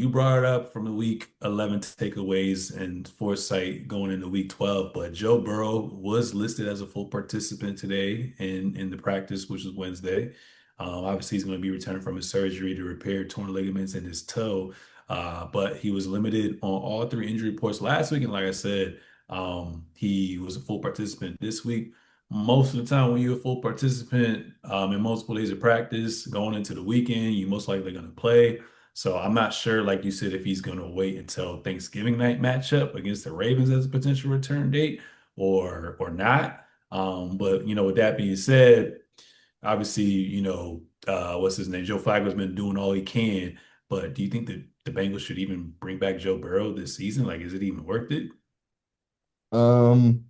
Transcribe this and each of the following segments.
you brought it up from the week 11 takeaways and foresight going into week 12, but Joe Burrow was listed as a full participant today in the practice, which is Wednesday. Obviously, he's going to be returning from his surgery to repair torn ligaments in his toe, but he was limited on all three injury reports last week. And like I said, he was a full participant this week. Most of the time, when you're a full participant in multiple days of practice going into the weekend, you most likely going to play. So I'm not sure, like you said, if he's going to wait until Thanksgiving night matchup against the Ravens as a potential return date or not. But with that being said, obviously, what's his name? Joe Flacco's been doing all he can. But do you think that the Bengals should even bring back Joe Burrow this season? Like, is it even worth it? Um,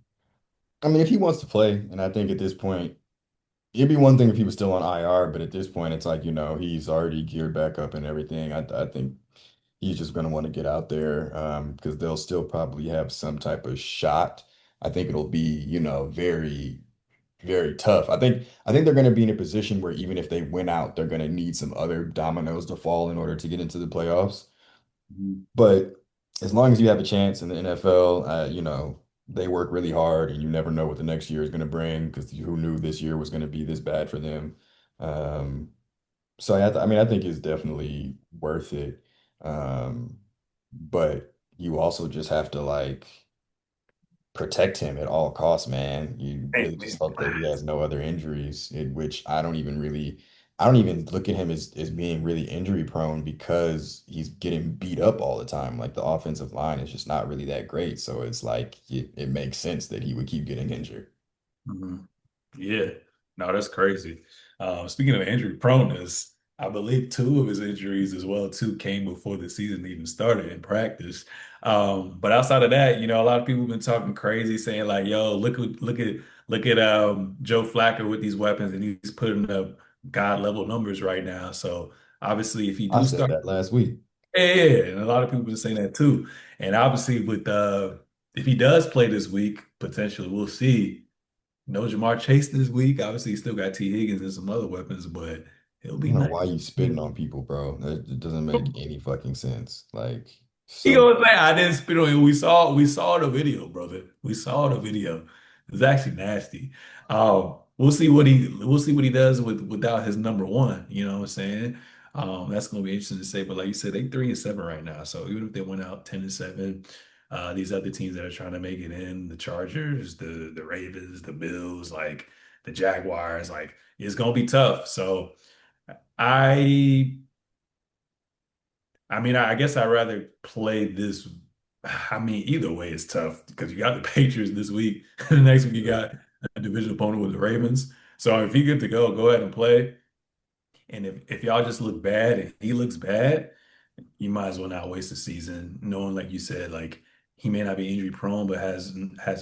I mean, if he wants to play, and I think at this point, it'd be one thing if he was still on IR, but at this point, it's like, he's already geared back up and everything. I think he's just going to want to get out there because they'll still probably have some type of shot. I think it'll be, very, very tough. I think they're going to be in a position where even if they win out, they're going to need some other dominoes to fall in order to get into the playoffs. Mhm. But as long as you have a chance in the NFL, they work really hard and you never know what the next year is going to bring because who knew this year was going to be this bad for them. Um, so I mean, I think it's definitely worth it. Um, but you also just have to like protect him at all costs, man. You Hey, really just man. hope that he has no other injuries, in which I don't even look at him as being really injury prone because he's getting beat up all the time. Like the offensive line is just not really that great. So it's like it makes sense that he would keep getting injured. Mhm. Yeah, no, that's crazy. Speaking of injury proneness, I believe two of his injuries as well too came before the season even started in practice. But outside of that, a lot of people have been talking crazy, saying like, "Yo, look at Joe Flacco with these weapons, and he's putting up God level numbers right now." So obviously, if he I do said start, that last week. yeah, and a lot of people have been saying that too. And obviously, with if he does play this week, potentially we'll see. No Jamar Chase this week. Obviously, he still got T. Higgins and some other weapons, but it'll I be don't know nice. why you spitting on people, bro. That it doesn't make any fucking sense. Like, He so gonna say I didn't spit on him. We saw the video, brother. We saw the video. It's actually nasty. We'll see what he does without his number one. You know what I'm saying? That's gonna be interesting to say. But like you said, they 3-7 right now. So even if they went out 10-7, these other teams that are trying to make it in, the Chargers, the Ravens, the Bills, like the Jaguars, like it's gonna be tough. So I I mean, I guess I'd rather play this. I mean, either way, it's tough because you got the Patriots this week. The next week, you got a division opponent with the Ravens. So if you get to go ahead and play. And if y'all just look bad and he looks bad, you might as well not waste the season, knowing, like you said, like he may not be injury prone, but has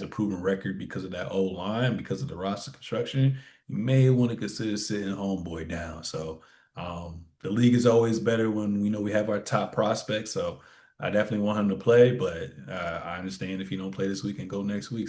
a proven record because of that old line, because of the roster construction. You may want to consider sitting homeboy down. So the league is always better when we know we have our top prospects. So I definitely want him to play, but I understand if he don't play this week and go next week. So